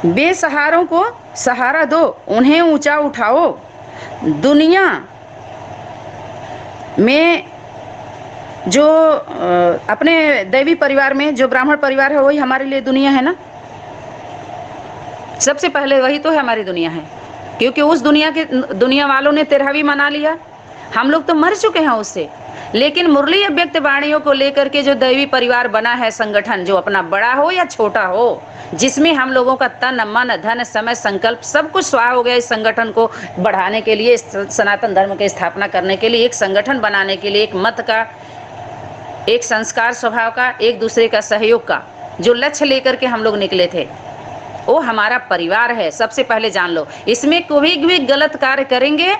बेसहारों को सहारा दो, उन्हें ऊंचा उठाओ। दुनिया में जो अपने दैवी परिवार में जो ब्राह्मण परिवार है वही हमारे लिए दुनिया है ना। सबसे पहले वही तो है हमारी दुनिया है, क्योंकि उस दुनिया वालों ने 13वीं मना लिया, हम लोग तो मर चुके हैं उससे। लेकिन मुरली अव्यक्त वाणियों को लेकर के जो दैवी परिवार बना है संगठन, जो अपना बड़ा हो या छोटा हो, जिसमें हम लोगों का तन मन धन समय संकल्प सब कुछ स्वाहा हो गया इस संगठन को बढ़ाने के लिए, सनातन धर्म की स्थापना करने के लिए, एक संगठन बनाने के लिए, एक मत का, एक संस्कार स्वभाव का, एक दूसरे का सहयोग का जो लक्ष्य लेकर के हम लोग निकले थे, वो हमारा परिवार है। सबसे पहले जान लो, इसमें कोई भी गलत कार्य करेंगे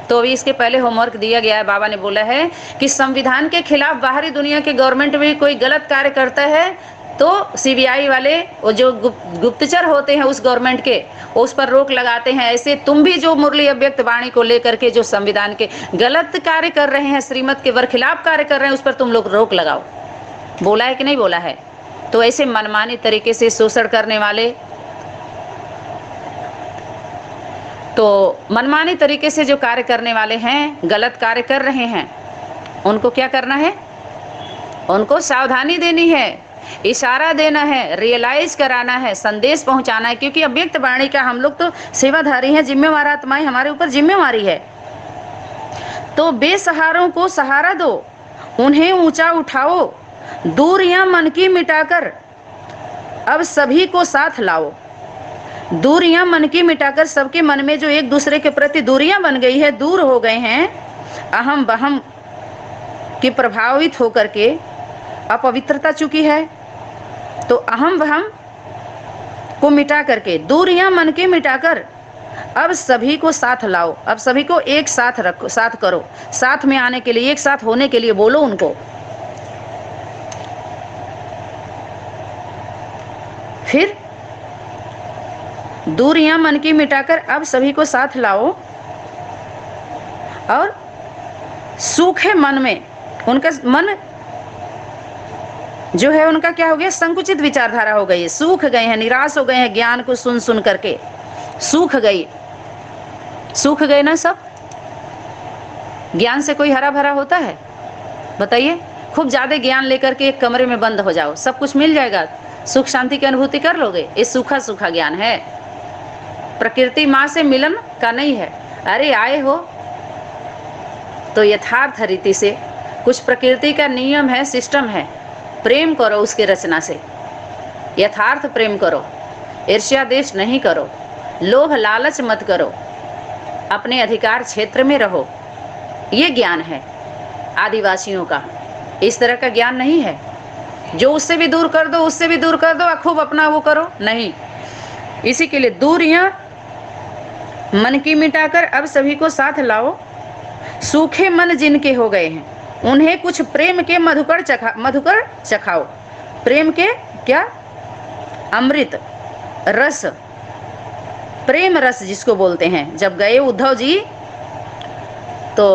तो अभी इसके पहले होमवर्क दिया गया है, बाबा ने बोला है कि संविधान के खिलाफ बाहरी दुनिया के गवर्नमेंट में कोई गलत कार्य करता है तो सीबीआई वाले वो जो गुप्तचर होते हैं उस गवर्नमेंट के, उस पर रोक लगाते हैं। ऐसे तुम भी जो मुरली अव्यक्त वाणी को लेकर के जो संविधान के गलत कार्य कर रहे हैं, श्रीमत के बरखिलाफ कार्य कर रहे हैं, उस पर तुम लोग रोक लगाओ। बोला है कि नहीं बोला है? तो ऐसे मनमानी तरीके से शोषण करने वाले, तो मनमानी तरीके से जो कार्य करने वाले हैं, गलत कार्य कर रहे हैं, उनको क्या करना है? उनको सावधानी देनी है, इशारा देना है, रियलाइज कराना है, संदेश पहुंचाना है। क्योंकि अव्यक्त वाणी का हम लोग तो सेवाधारी हैं, जिम्मेवार आत्माएं, हमारे ऊपर जिम्मेवारी है। तो बेसहारों को सहारा दो, उन्हें ऊंचा उठाओ, दूरियां मन की मिटाकर अब सभी को साथ लाओ। दूरियां मन की मिटाकर, सबके मन में जो एक दूसरे के प्रति दूरियां बन गई है, दूर हो गए हैं, अहम बहम की प्रभावित होकर के अपवित्रता चुकी है, तो अहम बहम को मिटा करके, दूरियां मन की मिटाकर अब सभी को साथ लाओ। अब सभी को एक साथ रखो, साथ करो, साथ में आने के लिए, एक साथ होने के लिए बोलो उनको। फिर दूरियां मन की मिटाकर अब सभी को साथ लाओ, और सूखे मन में, उनका मन जो है उनका क्या हो गया? संकुचित विचारधारा हो गई है, सूख गए हैं, निराश हो गए हैं, ज्ञान को सुन सुन करके सूख गए ना सब। ज्ञान से कोई हरा भरा होता है? बताइए। खूब ज्यादा ज्ञान लेकर के एक कमरे में बंद हो जाओ, सब कुछ मिल जाएगा, सुख शांति की अनुभूति कर लोगे? ये सूखा सूखा ज्ञान है, प्रकृति माँ से मिलन का नहीं है। अरे आए हो तो यथार्थ रीति से, कुछ प्रकृति का नियम है, सिस्टम है, प्रेम करो उसके रचना से, यथार्थ प्रेम करो, ईर्ष्या देश नहीं करो, लोभ लालच मत करो, अपने अधिकार क्षेत्र में रहो। ये ज्ञान है आदिवासियों का, इस तरह का ज्ञान नहीं है जो उससे भी दूर कर दो, उससे भी दूर कर दो, खूब अपना वो करो, नहीं। इसी के लिए दूरियां मन की मिटाकर अब सभी को साथ लाओ, सूखे मन जिनके हो गए हैं उन्हें कुछ प्रेम के मधुकर चखाओ। प्रेम के क्या? अमृत रस, प्रेम रस जिसको बोलते हैं। जब गए उद्धव जी, तो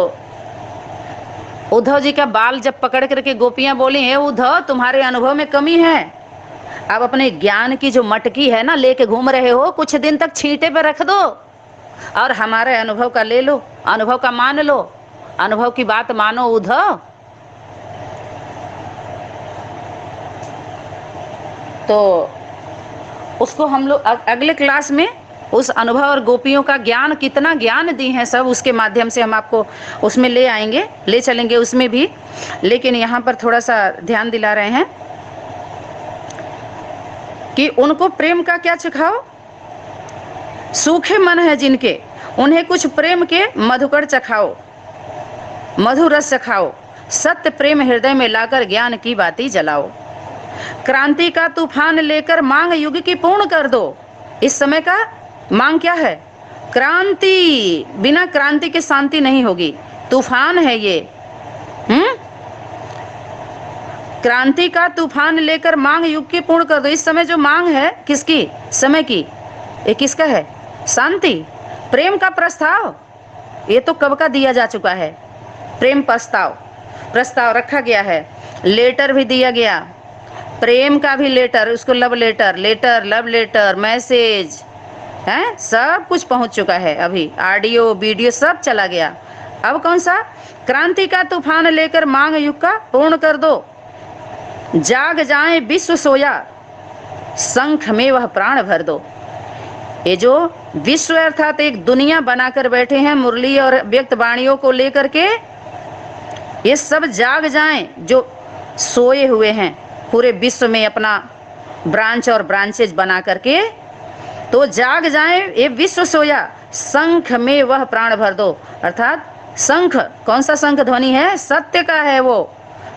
उद्धव जी का बाल जब पकड़ करके गोपियां बोली, हे उद्धव तुम्हारे अनुभव में कमी है, अब अपने ज्ञान की जो मटकी है ना लेके घूम रहे हो, कुछ दिन तक छींटे पे रख दो और हमारे अनुभव का ले लो, अनुभव का मान लो, अनुभव की बात मानो उद्धव। तो उसको हम लोग अगले क्लास में उस अनुभव और गोपियों का ज्ञान, कितना ज्ञान दी है सब, उसके माध्यम से हम आपको उसमें ले आएंगे, ले चलेंगे उसमें भी। लेकिन यहाँ पर थोड़ा सा ध्यान दिला रहे हैं कि उनको प्रेम का क्या चखाओ? सूखे मन है जिनके, उन्हें कुछ प्रेम के मधुकर चखाओ, मधुर रस चखाओ, सत्य प्रेम हृदय में लाकर ज्ञान की बाती जलाओ। क्रांति का तूफान लेकर मांग युग की पूर्ण कर दो। इस समय का मांग क्या है? क्रांति, बिना क्रांति के शांति नहीं होगी, तूफान है ये। क्रांति का तूफान लेकर मांग युग की पूर्ण कर दो। इस समय जो मांग है किसकी? समय की। ये किसका है? शांति, प्रेम का प्रस्ताव, ये तो कब का दिया जा चुका है। प्रेम प्रस्ताव रखा गया है, लेटर भी दिया गया, प्रेम का भी लेटर, उसको love letter, letter love letter message है, सब कुछ पहुंच चुका है। अभी ऑडियो वीडियो सब चला गया। अब कौन सा? क्रांति का तूफान लेकर मांग युग का पूर्ण कर दो, जाग जाए विश्व सोया, शंख में वह प्राण भर दो। ये जो विश्व अर्थात एक दुनिया बनाकर बैठे हैं मुरली और व्यक्त वाणियों को लेकर के, ये सब जाग जाएं जो सोए हुए हैं पूरे विश्व में अपना ब्रांच और ब्रांचेज बना करके, तो जाग जाएं ये विश्व सोया, शंख में वह प्राण भर दो। अर्थात शंख, कौन सा शंख ध्वनि है? सत्य का है। वो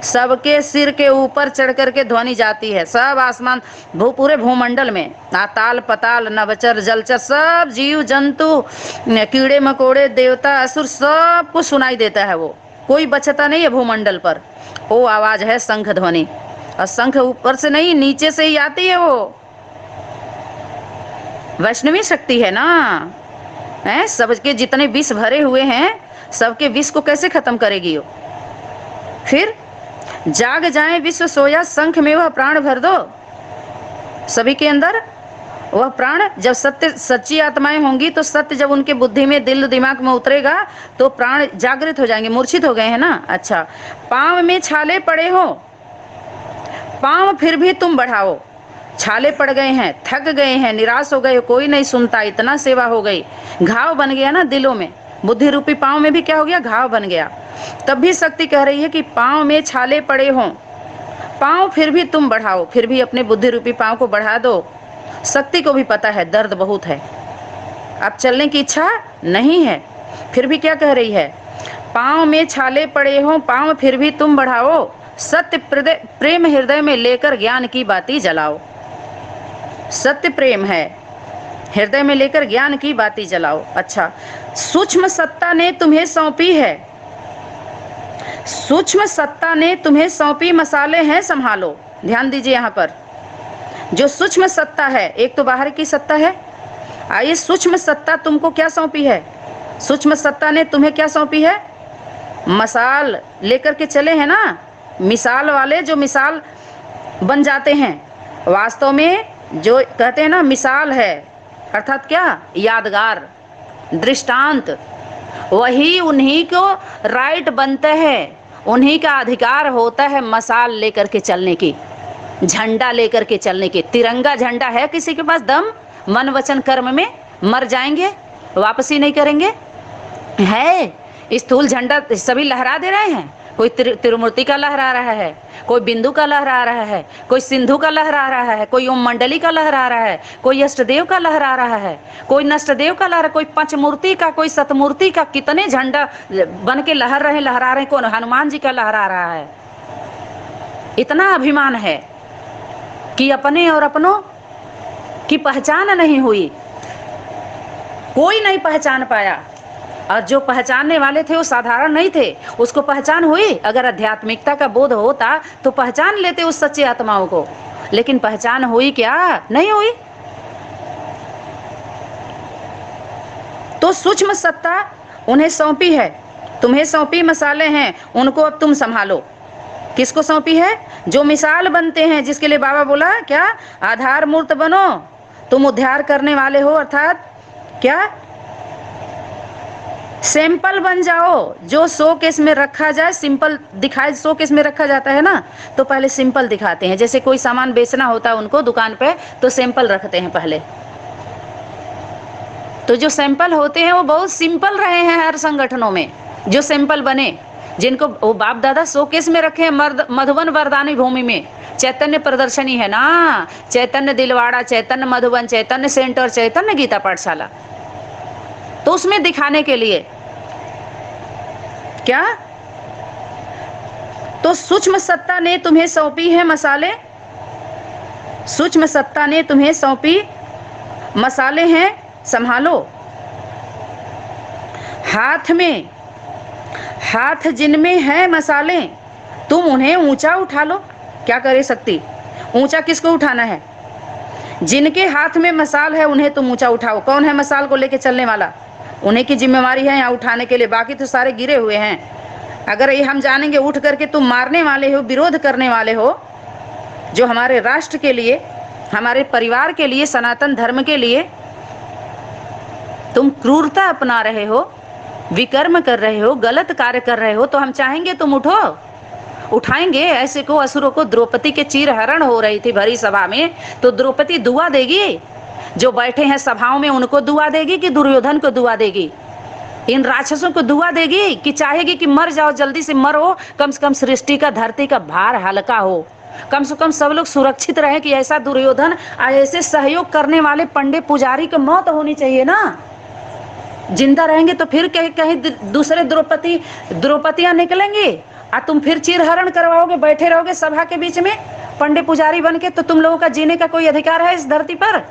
सबके सिर के ऊपर चढ़ करके ध्वनि जाती है, सब आसमान पूरे भूमंडल में, आताल पताल नभचर जलचर सब जीव जंतु कीड़े मकोड़े देवता असुर सब कुछ सुनाई देता है। वो कोई बचता नहीं है भूमंडल पर। वो आवाज है शंख ध्वनि। और शंख ऊपर से नहीं नीचे से ही आती है। वो वैष्णवी शक्ति है ना, है सबके जितने विष भरे हुए हैं सबके विष को कैसे खत्म करेगी वो? फिर जाग जाए विश्व सोया, शंख में वह प्राण भर दो। सभी के अंदर वह प्राण, जब सत्य सच्ची आत्माएं होंगी तो सत्य जब उनके बुद्धि में दिल दिमाग में उतरेगा तो प्राण जागृत हो जाएंगे। मूर्छित हो गए हैं ना, अच्छा। पांव में छाले पड़े हो, पांव फिर भी तुम बढ़ाओ। छाले पड़ गए हैं, थक गए हैं, निराश हो गए, कोई नहीं सुनता, इतना सेवा हो गई, घाव बन गया ना दिलों में। बुद्धि रूपी पांव में भी क्या हो गया? घाव बन गया। तब भी शक्ति कह रही है कि पांव में छाले पड़े हों, पांव फिर भी तुम बढ़ाओ, फिर भी अपने बुद्धि रूपी पांव को बढ़ा दो। शक्ति को भी पता है दर्द बहुत है, अब चलने की इच्छा नहीं है, फिर भी क्या कह रही है? पांव में छाले पड़े हों, पांव फिर भी तुम बढ़ाओ, सत्य प्रेम हृदय में लेकर ज्ञान की बाती जलाओ। सत्य प्रेम है, हृदय में लेकर ज्ञान की बाती जलाओ। अच्छा, सूक्ष्म सत्ता ने तुम्हें सौंपी है, सूक्ष्म सत्ता ने तुम्हें सौंपी, मसाले हैं संभालो। ध्यान दीजिए यहाँ पर, जो सूक्ष्म सत्ता है, एक तो बाहर की सत्ता है, आइए सूक्ष्म सत्ता तुमको क्या सौंपी है? सूक्ष्म सत्ता ने तुम्हें क्या सौंपी है? मसाल लेकर के चले हैं ना, मिसाल वाले जो मिसाल बन जाते हैं। वास्तव में जो कहते हैं ना मिसाल है, अर्थात क्या? यादगार, दृष्टांत, वही उन्हीं को राइट बनते हैं, उन्हीं का अधिकार होता है मसाल लेकर के चलने की, झंडा लेकर के चलने की। तिरंगा झंडा है किसी के पास दम? मन वचन कर्म में मर जाएंगे, वापसी नहीं करेंगे। है स्थूल झंडा सभी लहरा दे रहे हैं, कोई तिरुमूर्ति का लहरा रहा है, कोई बिंदु का लहरा रहा है, कोई सिंधु का लहरा रहा है, कोई ओम मंडली का लहरा रहा है, कोई अष्टदेव का लहरा रहा है, कोई नष्टदेव का लहरा, कोई पंचमूर्ति का, कोई सतमूर्ति का, कितने झंडा बन के लहरा रहे, कौन हनुमान जी का लहरा रहा है। इतना अभिमान है कि अपने और अपनों की पहचान नहीं हुई, कोई नहीं पहचान पाया, और जो पहचानने वाले थे वो साधारण नहीं थे, उसको पहचान हुई। अगर आध्यात्मिकता का बोध होता तो पहचान लेते उस सच्चे आत्माओं को, लेकिन पहचान हुई क्या? नहीं हुई। तो सूक्ष्म सत्ता उन्हें सौंपी है, तुम्हें सौंपी, मसाले हैं, उनको अब तुम संभालो। किसको सौंपी है? जो मिसाल बनते हैं, जिसके लिए बाबा बोला क्या? आधार मूर्त बनो, तुम उद्धार करने वाले हो, अर्थात क्या? सैंपल बन जाओ। जो शोकेस में रखा जाए, सिंपल दिखाए, शोकेस में रखा जाता है ना, तो पहले सिंपल दिखाते हैं। जैसे कोई सामान बेचना होता है उनको दुकान पे, तो सैंपल रखते हैं पहले। तो जो सैंपल होते हैं वो बहुत सिंपल रहे हैं हर संगठनों में, जो सैंपल बने, जिनको वो बाप दादा शोकेस में रखे हैं। मधुबन वरदानी भूमि में चैतन्य प्रदर्शनी है ना, चैतन्य दिलवाड़ा, चैतन्य मधुबन, चैतन्य सेंटर, चैतन्य गीता पाठशाला, तो उसमें दिखाने के लिए क्या? तो सूक्ष्म सत्ता ने तुम्हें सौंपी है मसाले, सूक्ष्म सत्ता ने तुम्हें सौंपी मसाले हैं संभालो। हाथ में, हाथ जिनमें है मसाले, तुम उन्हें ऊंचा उठा लो। क्या करे शक्ति? ऊंचा किसको उठाना है? जिनके हाथ में मसाल है उन्हें तुम ऊंचा उठाओ। कौन है मसाल को लेके चलने वाला? उन्हीं की जिम्मेवारी है यहाँ उठाने के लिए, बाकी तो सारे गिरे हुए हैं। अगर ये हम जानेंगे उठ करके तुम मारने वाले हो, विरोध करने वाले हो, जो हमारे राष्ट्र के लिए, हमारे परिवार के लिए, सनातन धर्म के लिए तुम क्रूरता अपना रहे हो, विकर्म कर रहे हो, गलत कार्य कर रहे हो, तो हम चाहेंगे तुम उठो, उठाएंगे ऐसे को, असुरों को। द्रौपदी के चीरहरण हो रही थी भरी सभा में, तो द्रौपदी दुआ देगी? जो बैठे हैं सभाओं में उनको दुआ देगी कि दुर्योधन को दुआ देगी? इन राक्षसों को दुआ देगी कि चाहेगी कि मर जाओ, जल्दी से मरो, कम से कम सृष्टि का, धरती का भार हल्का हो, कम से कम सब लोग सुरक्षित रहे, कि ऐसा दुर्योधन, ऐसे सहयोग करने वाले पंडित पुजारी की मौत होनी चाहिए ना। जिंदा रहेंगे तो फिर कहीं कहीं दूसरे द्रौपदियां निकलेंगी, और तुम फिर चीरहरण करवाओगे, बैठे रहोगे सभा के बीच में पंडित पुजारी बन के, तो तुम लोगों का जीने का कोई अधिकार है इस धरती पर?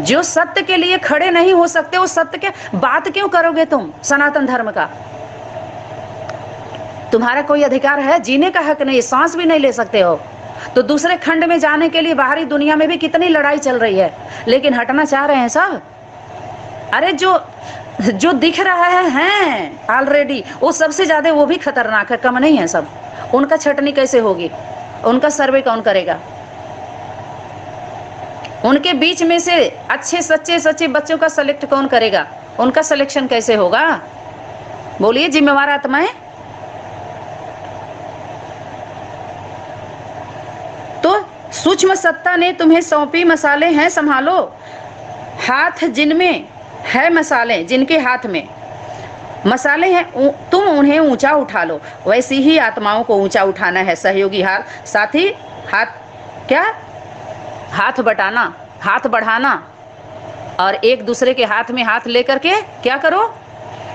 जो सत्य के लिए खड़े नहीं हो सकते, वो सत्य के बात क्यों करोगे तुम? सनातन धर्म का तुम्हारा कोई अधिकार है? जीने का हक नहीं, सांस भी नहीं ले सकते हो। तो दूसरे खंड में जाने के लिए बाहरी दुनिया में भी कितनी लड़ाई चल रही है, लेकिन हटना चाह रहे हैं सब। अरे जो दिख रहा है ऑलरेडी, वो सबसे ज्यादा वो भी खतरनाक है, कम नहीं है सब। उनका छटनी कैसे होगी? उनका सर्वे कौन करेगा? उनके बीच में से अच्छे सच्चे बच्चों का सेलेक्ट कौन करेगा? उनका सिलेक्शन कैसे होगा? बोलिए जिम्मेवार आत्माएं। तो सूक्ष्म सत्ता ने तुम्हें सौंपी मसाले हैं संभालो, हाथ जिनमें है मसाले, जिनके हाथ में मसाले हैं तुम उन्हें ऊंचा उठा लो। वैसी ही आत्माओं को ऊंचा उठाना है, सहयोगी हाथ, साथी हाथ, क्या हाथ बटाना, हाथ बढ़ाना, और एक दूसरे के हाथ में हाथ लेकर के क्या करो?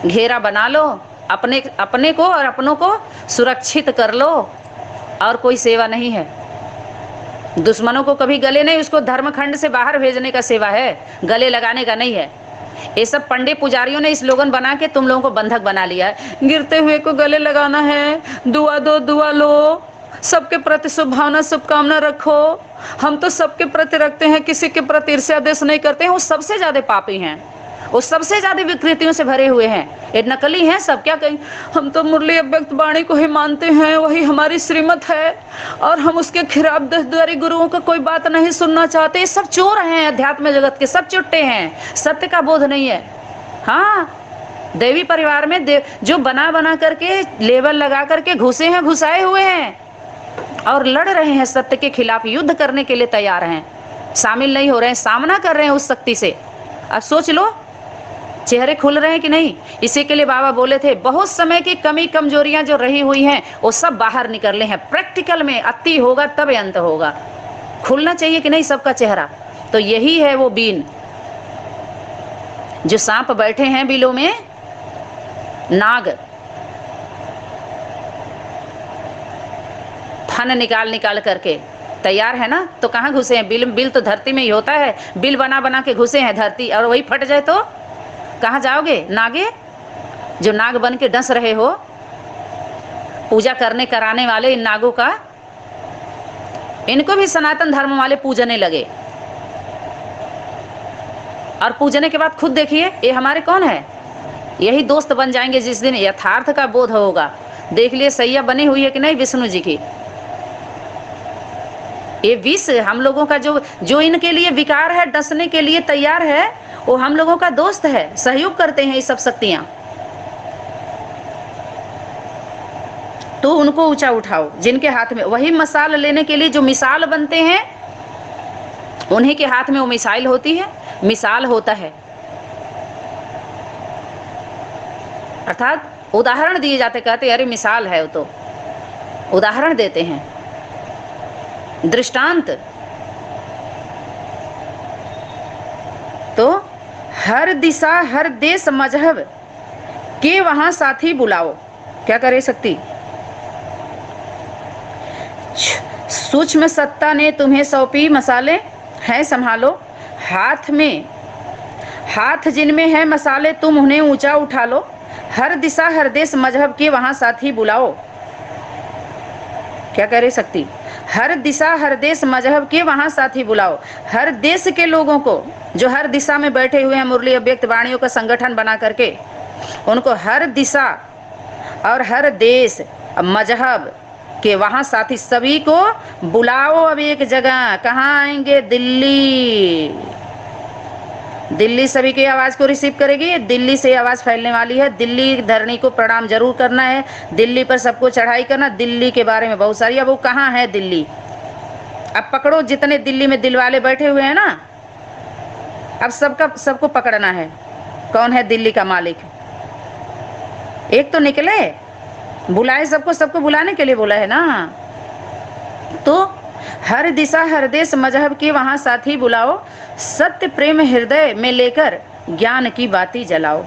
घेरा बना लो, अपने को और अपनों को सुरक्षित कर लो। और कोई सेवा नहीं है। दुश्मनों को कभी गले नहीं, उसको धर्मखंड से बाहर भेजने का सेवा है, गले लगाने का नहीं है। ये सब पंडित पुजारियों ने स्लोगन बना के तुम लोगों को बंधक बना लिया है। गिरते हुए को गले लगाना है, दुआ दो, दुआ लो, सबके प्रति शुभ भावना, शुभकामना रखो। हम तो सबके प्रति रखते हैं, किसी के प्रति ईर्ष्या देश नहीं करते हैं। वो सबसे ज्यादा पापी हैं, वो सबसे ज्यादा विकृतियों से भरे हुए हैं। ये नकली हैं सब। क्या कहें? हम तो मुरली अव्यक्त वाणी को ही मानते हैं, वही हमारी श्रीमत है, और हम उसके खिलाफ दसद्वारी गुरुओं का कोई बात नहीं सुनना चाहते। ये सब चोर हैं, अध्यात्म जगत के सब चुट्टे हैं, सत्य का बोध नहीं है। हाँ, देवी परिवार में जो बना करके लेबल लगा करके घुसे हैं, घुसाए हुए हैं, और लड़ रहे हैं सत्य के खिलाफ, युद्ध करने के लिए तैयार हैं, शामिल नहीं हो रहे हैं, सामना कर रहे हैं उस शक्ति से। अब सोच लो चेहरे खुल रहे हैं कि नहीं? इसी के लिए बाबा बोले थे, बहुत समय की कमी कमजोरियां जो रही हुई हैं वो सब बाहर निकलने हैं। प्रैक्टिकल में अति होगा तब अंत होगा। खुलना चाहिए कि नहीं सबका चेहरा? तो यही है वो बीन। जो सांप बैठे हैं बिलों में, नाग फन निकाल करके तैयार है ना, तो कहाँ घुसे हैं? बिल तो धरती में ही होता है। बिल बना के घुसे हैं धरती, और वही फट जाए तो कहाँ जाओगे? नागे, जो नाग बन के डस रहे हो, पूजा करने कराने वाले इन नागों का, इनको भी सनातन धर्म वाले पूजने लगे। और पूजने के बाद खुद देखिए ये हमारे कौन है? यही दोस्त बन जाएंगे जिस दिन यथार्थ का बोध होगा। देख लिए सैया बनी हुई है कि नहीं विष्णु जी की। ये विष हम लोगों का जो इनके लिए विकार है, डसने के लिए तैयार है, वो हम लोगों का दोस्त है, सहयोग करते हैं ये सब शक्तियां। तो उनको ऊंचा उठाओ जिनके हाथ में, वही मसाल लेने के लिए जो मिसाल बनते हैं, उन्हीं के हाथ में वो मिसाइल होती है, मिसाल होता है। अर्थात उदाहरण दिए जाते, कहते अरे मिसाल है, वो तो उदाहरण देते हैं, दृष्टांत। तो हर दिशा, हर देश, मजहब के वहां साथी बुलाओ। क्या करे शक्ति? सूक्ष्म सत्ता ने तुम्हें सौंपी मसाले हैं संभालो, हाथ जिनमें है मसाले तुम उन्हें ऊंचा उठा लो। हर दिशा, हर देश, मजहब के वहां साथी बुलाओ। क्या करे शक्ति? हर दिशा, हर देश, मजहब के वहां साथी बुलाओ। हर देश के लोगों को जो हर दिशा में बैठे हुए हैं, मुरली अव्यक्त वाणियों का संगठन बना करके, उनको हर दिशा और हर देश, मजहब कि वहां साथी सभी को बुलाओ अब एक जगह। कहाँ आएंगे? दिल्ली। दिल्ली सभी की आवाज को रिसीव करेगी। दिल्ली से आवाज फैलने वाली है। दिल्ली धरनी को प्रणाम जरूर करना है। दिल्ली पर सबको चढ़ाई करना। दिल्ली के बारे में बहुत सारी। अब वो कहाँ है दिल्ली? अब पकड़ो जितने दिल्ली में दिल वाले बैठे हुए हैं ना, अब सबको पकड़ना है। कौन है दिल्ली का मालिक? एक तो निकले, बुलाए सबको बुलाने के लिए बोला है ना। तो हर दिशा हर देश मजहब के वहां साथी बुलाओ, सत्य प्रेम हृदय में लेकर ज्ञान की बाती जलाओ।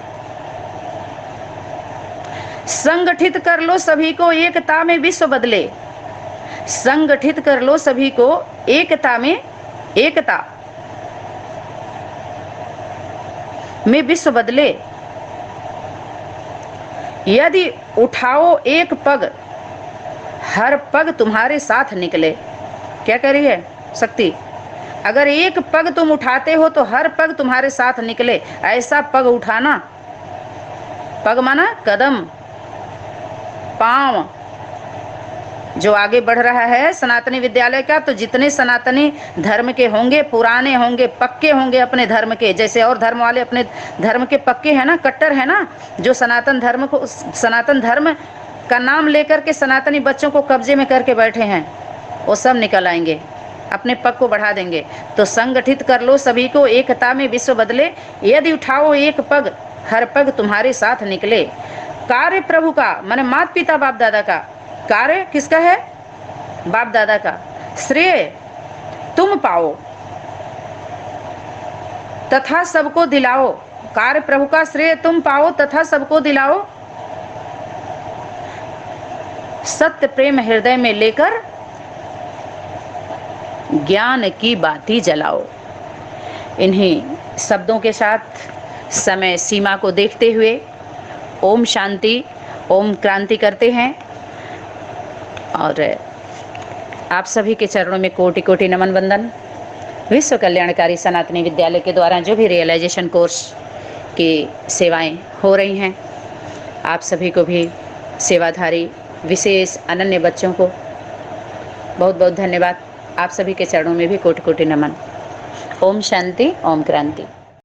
संगठित कर लो सभी को एकता में विश्व बदले। संगठित कर लो सभी को एकता में विश्व बदले। यदि उठाओ एक पग, हर पग तुम्हारे साथ निकले। क्या कह रही है शक्ति? अगर एक पग तुम उठाते हो तो हर पग तुम्हारे साथ निकले। ऐसा पग उठाना। पग माना कदम, पांव, जो आगे बढ़ रहा है सनातनी विद्यालय का। तो जितने सनातनी धर्म के होंगे, पुराने होंगे, पक्के होंगे अपने धर्म के, जैसे और धर्म वाले अपने धर्म के पक्के हैं ना, कट्टर है ना, जो सनातन धर्म का नाम लेकर के सनातनी बच्चों को कब्जे में करके बैठे हैं, वो सब निकल आएंगे, अपने पग को बढ़ा देंगे। तो संगठित कर लो सभी को एकता में विश्व बदले। यदि उठाओ एक पग, हर पग तुम्हारे साथ निकले। कार्य प्रभु का, माने माता पिता बाप दादा का। कार्य किसका है? बाप दादा का। श्रेय तुम पाओ तथा सबको दिलाओ। कार्य प्रभु का श्रेय तुम पाओ तथा सबको दिलाओ। सत्य प्रेम हृदय में लेकर ज्ञान की बाती जलाओ। इन्हीं शब्दों के साथ समय सीमा को देखते हुए ओम शांति, ओम क्रांति करते हैं। और आप सभी के चरणों में कोटि कोटि नमन वंदन। विश्व कल्याणकारी सनातनी विद्यालय के द्वारा जो भी रियलाइजेशन कोर्स की सेवाएं हो रही हैं, आप सभी को भी सेवाधारी विशेष अनन्य बच्चों को बहुत बहुत धन्यवाद। आप सभी के चरणों में भी कोटि कोटि नमन। ओम शांति, ओम क्रांति।